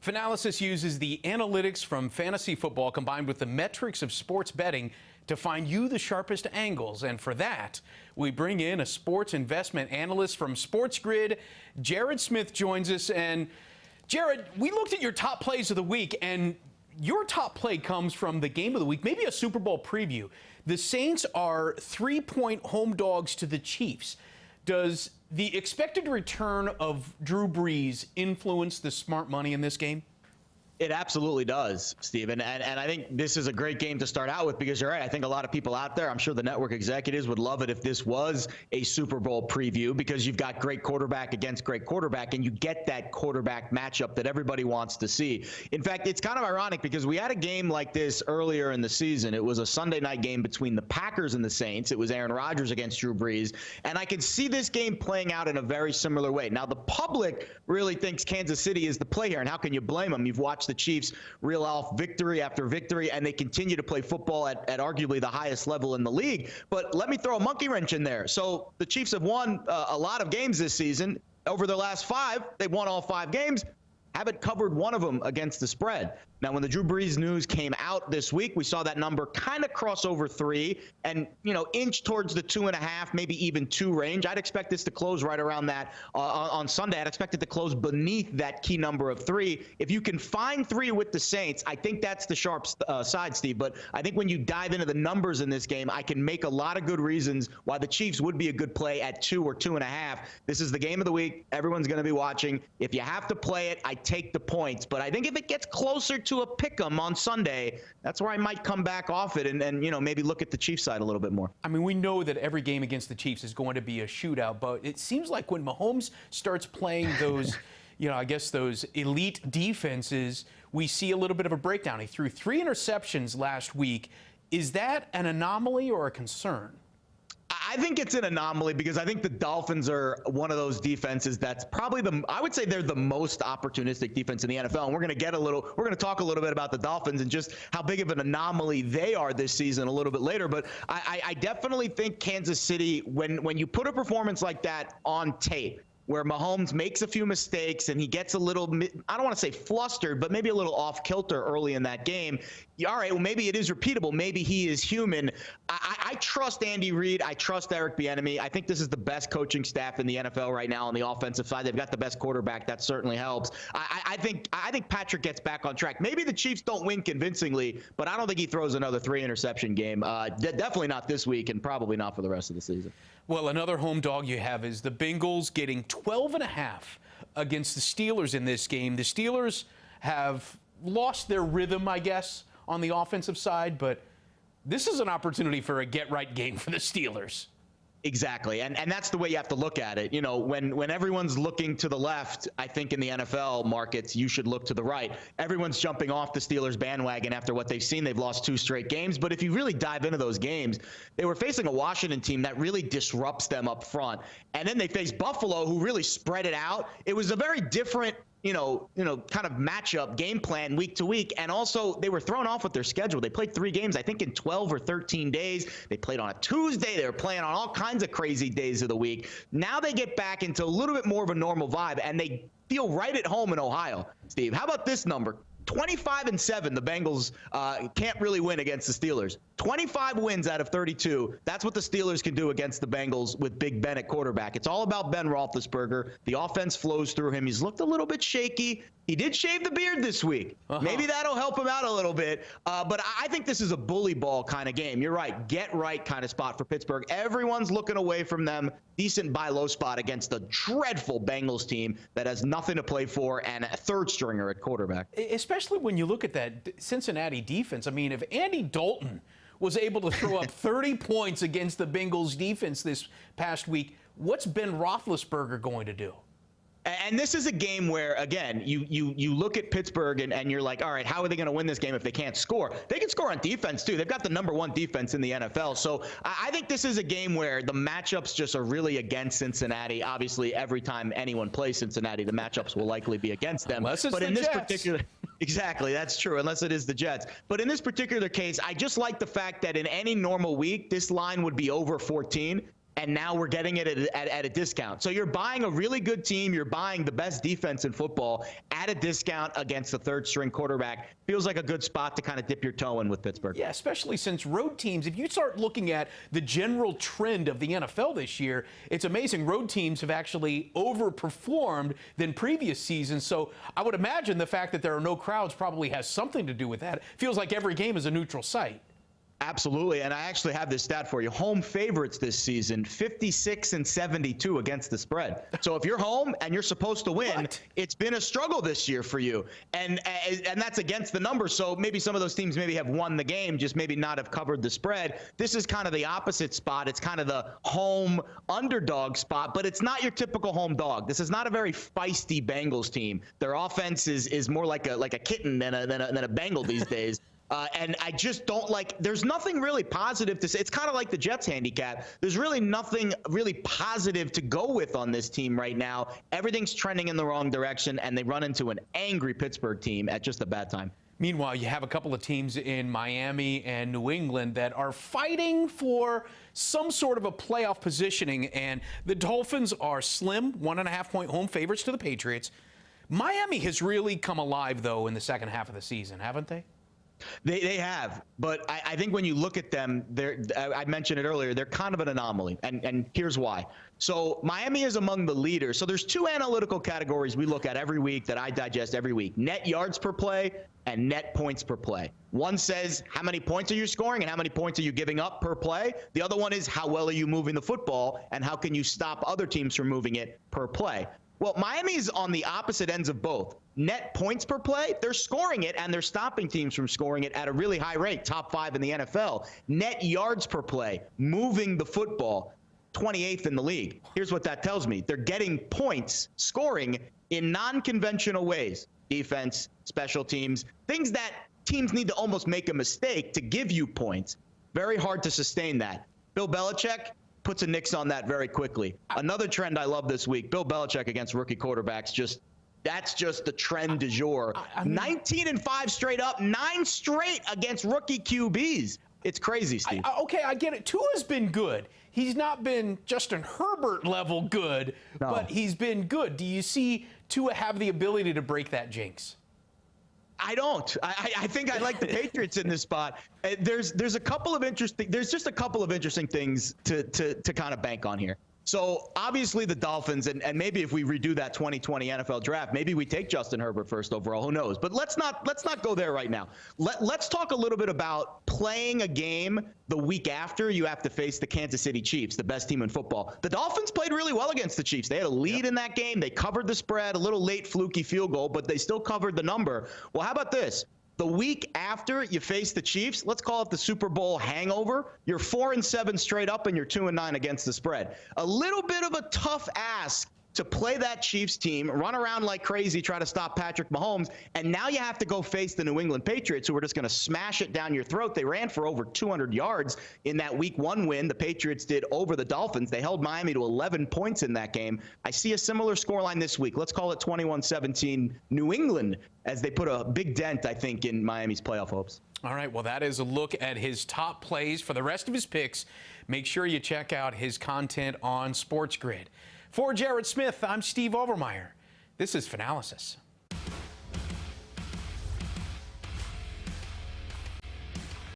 Fanalysis uses the analytics from fantasy football combined with the metrics of sports betting to find you the sharpest angles. And for that, we bring in a sports investment analyst from SportsGrid. Jared Smith joins us. And Jared, we looked at your top plays of the week, and your top play comes from the game of the week, maybe a Super Bowl preview. The Saints are 3-point home dogs to the Chiefs. Does the expected return of Drew Brees influence the smart money in this game? It absolutely does, Stephen. And I think this is a great game to start out with because you're right. I think a lot of people out there, I'm sure the network executives would love it if this was a Super Bowl preview because you've got great quarterback against great quarterback and you get that quarterback matchup that everybody wants to see. In fact, it's kind of ironic because we had a game like this earlier in the season. It was a Sunday night game between the Packers and the Saints. It was Aaron Rodgers against Drew Brees. And I can see this game playing out in a very similar way. Now, the public really thinks Kansas City is the play here. And how can you blame them? You've watched the Chiefs reel off victory after victory, and they continue to play football at arguably the highest level in the league. But let me throw a monkey wrench in there. So the Chiefs have won a lot of games this season. Over their last 5, they've won all 5 games. Haven't covered one of them against the spread. Now, when the Drew Brees news came out this week, we saw that number kind of cross over 3 and, inch towards the 2.5, maybe even 2 range. I'd expect this to close right around that on Sunday. I'd expect it to close beneath that key number of 3. If you can find 3 with the Saints, I think that's the sharp side, Steve. But I think when you dive into the numbers in this game, I can make a lot of good reasons why the Chiefs would be a good play at 2 or 2.5. This is the game of the week. Everyone's going to be watching. If you have to play it, I take the points. But I think if it gets closer to a pick 'em on Sunday, that's where I might come back off it and maybe look at the Chiefs side a little bit more. I mean, we know that every game against the Chiefs is going to be a shootout, but it seems like when Mahomes starts playing those, I guess those elite defenses, we see a little bit of a breakdown. He threw 3 interceptions last week. Is that an anomaly or a concern? I think it's an anomaly because I think the Dolphins are one of those defenses that's probably I would say they're the most opportunistic defense in the NFL. And we're going to talk a little bit about the Dolphins and just how big of an anomaly they are this season a little bit later. But I definitely think Kansas City, when you put a performance like that on tape, where Mahomes makes a few mistakes and he gets a little, I don't want to say flustered, but maybe a little off kilter early in that game. All right, well, maybe it is repeatable. Maybe he is human. I trust Andy Reid. I trust Eric Bieniemy. I think this is the best coaching staff in the NFL right now on the offensive side. They've got the best quarterback. That certainly helps. I think Patrick gets back on track. Maybe the Chiefs don't win convincingly, but I don't think he throws another 3-interception game. Definitely not this week and probably not for the rest of the season. Well, another home dog you have is the Bengals getting 12.5 against the Steelers in this game. The Steelers have lost their rhythm, I guess, on the offensive side, but this is an opportunity for a get-right game for the Steelers. Exactly. And that's the way you have to look at it. When everyone's looking to the left, I think in the NFL markets, you should look to the right. Everyone's jumping off the Steelers bandwagon after what they've seen. They've lost 2 straight games. But if you really dive into those games, they were facing a Washington team that really disrupts them up front. And then they faced Buffalo, who really spread it out. It was a very different kind of matchup game plan week to week. And also they were thrown off with their schedule. They played 3 games, I think in 12 or 13 days. They played on a Tuesday. They were playing on all kinds of crazy days of the week. Now they get back into a little bit more of a normal vibe and they feel right at home in Ohio. Steve, how about this number? 25-7, the Bengals can't really win against the Steelers. 25 wins out of 32. That's what the Steelers can do against the Bengals with Big Ben at quarterback. It's all about Ben Roethlisberger. The offense flows through him. He's looked a little bit shaky. He did shave the beard this week. Maybe that'll help him out a little bit. But I think this is a bully ball kind of game. You're right. Get right kind of spot for Pittsburgh. Everyone's looking away from them. Decent buy low spot against a dreadful Bengals team that has nothing to play for and a third stringer at quarterback. Especially when you look at that Cincinnati defense. I mean, if Andy Dalton was able to throw up 30 points against the Bengals defense this past week, what's Ben Roethlisberger going to do? And this is a game where, again, you look at Pittsburgh and you're like, all right, how are they going to win this game if they can't score? They can score on defense, too. They've got the #1 defense in the NFL. So I think this is a game where the matchups just are really against Cincinnati. Obviously, every time anyone plays Cincinnati, the matchups will likely be against them. Unless it's but the in this Jets. particular Exactly, that's true, unless it is the Jets. But in this particular case, I just like the fact that in any normal week, this line would be over 14. and now we're getting it at a discount. So you're buying a really good team, you're buying the best defense in football at a discount against the third-string quarterback. Feels like a good spot to kind of dip your toe in with Pittsburgh. Yeah, especially since road teams, if you start looking at the general trend of the NFL this year, it's amazing. Road teams have actually overperformed than previous seasons. So I would imagine the fact that there are no crowds probably has something to do with that. It feels like every game is a neutral site. Absolutely, and I actually have this stat for you. Home favorites this season, 56-72 against the spread. So if you're home and you're supposed to win, it's been a struggle this year for you, and that's against the numbers. So maybe some of those teams maybe have won the game, just maybe not have covered the spread. This is kind of the opposite spot. It's kind of the home underdog spot, but it's not your typical home dog. This is not a very feisty Bengals team. Their offense is more like a kitten than a Bengal these days. And I just don't like, there's nothing really positive to say. It's kind of like the Jets handicap. There's really nothing really positive to go with on this team right now. Everything's trending in the wrong direction, and they run into an angry Pittsburgh team at just a bad time. Meanwhile, you have a couple of teams in Miami and New England that are fighting for some sort of a playoff positioning, and the Dolphins are slim 1.5-point home favorites to the Patriots. Miami has really come alive, though, in the second half of the season, haven't they? They have, but I think when you look at them, I mentioned it earlier, they're kind of an anomaly, and here's why. So Miami is among the leaders. So there's two analytical categories we look at every week that I digest every week: net yards per play and net points per play. One says how many points are you scoring and how many points are you giving up per play. The other one is how well are you moving the football and how can you stop other teams from moving it per play. Well, Miami's on the opposite ends of both. Net points per play, they're scoring it, and they're stopping teams from scoring it at a really high rate, top 5 in the NFL. Net yards per play, moving the football, 28th in the league. Here's what that tells me. They're getting points, scoring in non-conventional ways. Defense, special teams, things that teams need to almost make a mistake to give you points. Very hard to sustain that. Bill Belichick puts a nix on that very quickly. Another trend I love this week, Bill Belichick against rookie quarterbacks, that's just the trend du jour. 19-5 straight up, 9 straight against rookie QBs. It's crazy, Steve. Okay, I get it. Tua's been good. He's not been Justin Herbert level good, but he's been good. Do you see Tua have the ability to break that jinx? I don't. I think I like the Patriots in this spot. There's just a couple of interesting things to kind of bank on here. So obviously the Dolphins, and maybe if we redo that 2020 NFL draft, maybe we take Justin Herbert first overall. Who knows? But let's not go there right now. Let's talk a little bit about playing a game the week after you have to face the Kansas City Chiefs, the best team in football. The Dolphins played really well against the Chiefs. They had a lead in that game. They covered the spread, a little late fluky field goal, but they still covered the number. Well, how about this? The week after you face the Chiefs, let's call it the Super Bowl hangover, you're 4-7 straight up and you're 2-9 against the spread. A little bit of a tough ask to play that Chiefs team, run around like crazy, try to stop Patrick Mahomes, and now you have to go face the New England Patriots, who are just going to smash it down your throat. They ran for over 200 yards in that Week 1 win. The Patriots did over the Dolphins. They held Miami to 11 points in that game. I see a similar scoreline this week. Let's call it 21-17 New England, as they put a big dent, I think, in Miami's playoff hopes. All right, well, that is a look at his top plays for the rest of his picks. Make sure you check out his content on SportsGrid. For Jared Smith, I'm Steve Overmyer. This is Fanalysis.